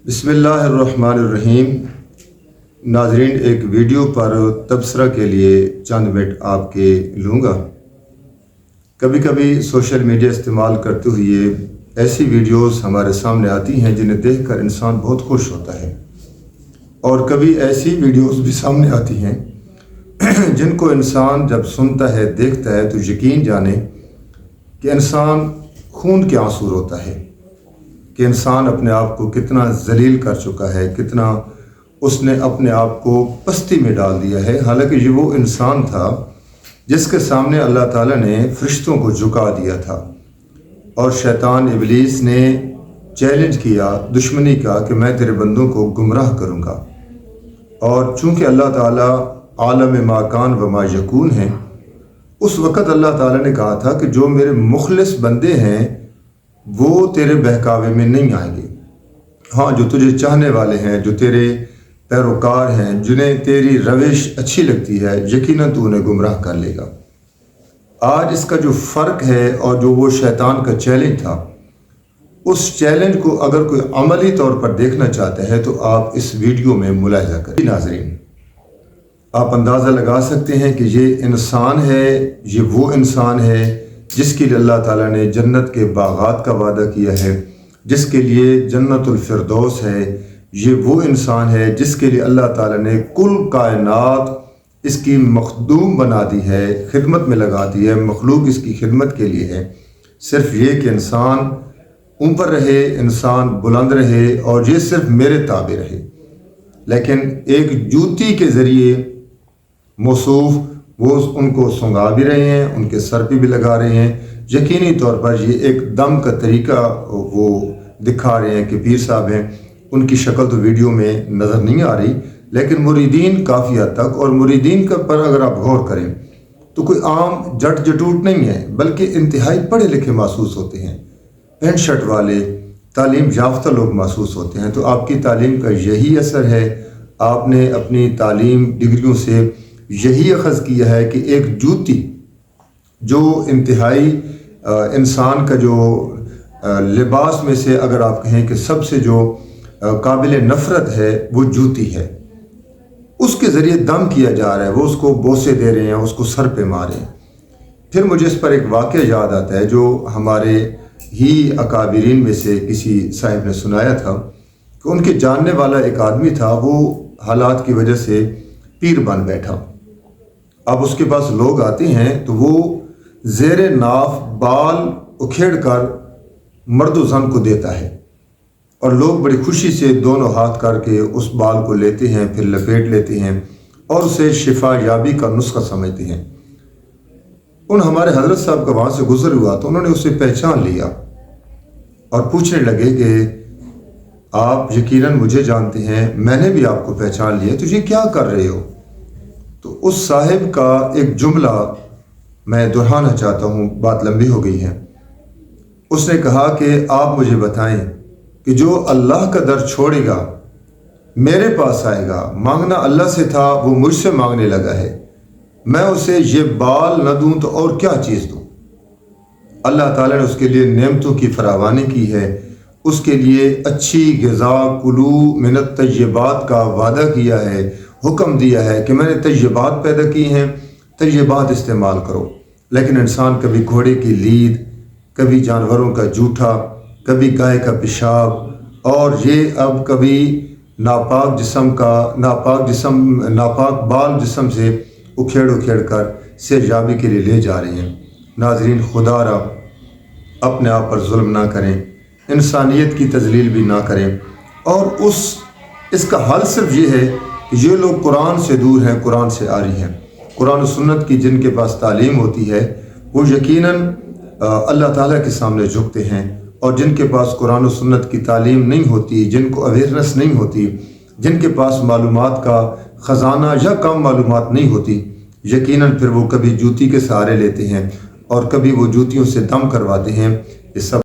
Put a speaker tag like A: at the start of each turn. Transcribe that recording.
A: बिस्मिल्लाहिर्रहमानिर्रहीम। नाजरीन, एक वीडियो पर तबसरा के लिए चंद मिनट आपके लूँगा। कभी कभी सोशल मीडिया इस्तेमाल करते हुए ऐसी वीडियोस हमारे सामने आती हैं जिन्हें देखकर इंसान बहुत खुश होता है, और कभी ऐसी वीडियोस भी सामने आती हैं जिनको इंसान जब सुनता है, देखता है, तो यकीन जाने कि इंसान खून के आंसू रोता है कि इंसान अपने आप को कितना जलील कर चुका है, कितना उसने अपने आप को पस्ती में डाल दिया है। हालांकि ये वो इंसान था जिसके सामने अल्लाह ताला ने फरिश्तों को झुका दिया था, और शैतान इबलीस ने चैलेंज किया दुश्मनी का कि मैं तेरे बंदों को गुमराह करूँगा। और चूँकि अल्लाह ताला आलम माकान व मा यकून है, उस वक़्त अल्लाह ताला ने कहा था कि जो मेरे मुखलिस बंदे हैं वो तेरे बहकावे में नहीं आएंगे। हाँ, जो तुझे चाहने वाले हैं, जो तेरे पैरोकार हैं, जिन्हें तेरी रविश अच्छी लगती है, यकीनन तू उन्हें गुमराह कर लेगा। आज इसका जो फ़र्क है और जो वो शैतान का चैलेंज था, उस चैलेंज को अगर कोई अमली तौर पर देखना चाहते हैं तो आप इस वीडियो में मुलाहिजा करें। नाज़रीन, आप अंदाज़ा लगा सकते हैं कि ये इंसान है, ये वो इंसान है जिसके लिए अल्लाह ताला ने जन्नत के बागात का वादा किया है, जिसके लिए जन्नतुल फिरदौस है। ये वो इंसान है जिसके लिए अल्लाह ताला ने कुल कायनात इसकी मखदूम बना दी है, खिदमत में लगा दी है, मखलूक इसकी खिदमत के लिए है। सिर्फ ये कि इंसान ऊपर रहे, इंसान बुलंद रहे, और ये सिर्फ मेरे ताबे रहे। लेकिन एक जूती के ज़रिए मौसूफ वो उनको सुंगा भी रहे हैं, उनके सर पे भी लगा रहे हैं। यकीनी तौर पर ये एक दम का तरीका वो दिखा रहे हैं कि पीर साहब हैं। उनकी शक्ल तो वीडियो में नज़र नहीं आ रही, लेकिन मुरीदीन काफ़ी हद तक, और मुरीदीन का पर अगर आप गौर करें तो कोई आम जट जटूट नहीं है, बल्कि इंतहाई पढ़े लिखे महसूस होते हैं, पेंट शर्ट वाले, तालीम याफ्ता लोग महसूस होते हैं। तो आपकी तालीम का यही असर है, आपने अपनी तालीम डिग्रियों से यही अखज़ किया है कि एक जूती जो इंतहाई इंसान का जो लिबास में से अगर आप कहें कि सबसे जो काबिल नफ़रत है वो जूती है, उसके ज़रिए दम किया जा रहा है, वो उसको बोसे दे रहे हैं, उसको सर पे मारे हैं। फिर मुझे इस पर एक वाक़या याद आता है जो हमारे ही अकाबिरीन में से किसी साहिब ने सुनाया था कि उनके जानने वाला एक आदमी था, वो हालात की वजह से पीर बन बैठा। अब उसके पास लोग आते हैं तो वो ज़ेरे नाफ बाल उखेड़ कर मर्द ज़न को देता है, और लोग बड़ी खुशी से दोनों हाथ करके उस बाल को लेते हैं, फिर लपेट लेते हैं और उसे शिफा याबी का नुस्खा समझते हैं। उन हमारे हज़रत साहब का वहाँ से गुजर हुआ तो उन्होंने उसे पहचान लिया और पूछने लगे कि आप यकीनन मुझे जानते हैं, मैंने भी आपको पहचान लिया, तो ये क्या कर रहे हो? तो उस साहिब का एक जुमला मैं दोहराना चाहता हूँ, बात लंबी हो गई है। उसने कहा कि आप मुझे बताएं कि जो अल्लाह का दर छोड़ेगा मेरे पास आएगा, मांगना अल्लाह से था वो मुझसे मांगने लगा है, मैं उसे ये बाल न दूं तो और क्या चीज़ दूं? अल्लाह ताला ने उसके लिए नेमतों की फरावानी की है, उसके लिए अच्छी ग़िज़ा कुलू मिनत तय्यबात का वादा किया है, हुक्म दिया है कि मैंने तय्यबात पैदा की हैं, तय्यबात इस्तेमाल करो। लेकिन इंसान कभी घोड़े की लीद, कभी जानवरों का जूठा, कभी गाय का पेशाब, और ये अब कभी नापाक बाल जिस्म से उखेड़ कर सेहजाबी के लिए ले जा रहे हैं। नाज़रीन, खुदारा अपने आप पर जुल्म ना करें, इंसानियत की तजलील भी ना करें, और इसका हल सिर्फ ये है कि ये लोग कुरान से दूर हैं, कुरान से आ रही हैं। कुरान और सुन्नत की जिनके पास तालीम होती है वो यकीनन अल्लाह ताला के सामने झुकते हैं, और जिनके पास कुरान और सुन्नत की तालीम नहीं होती, जिनको अवेयरनेस नहीं होती, जिनके पास मालूमात का ख़जाना या कम मालूमात नहीं होती, यकीनन फिर वो कभी जूती के सहारे लेते हैं और कभी वो जूतियों से दम करवाते हैं। ये सब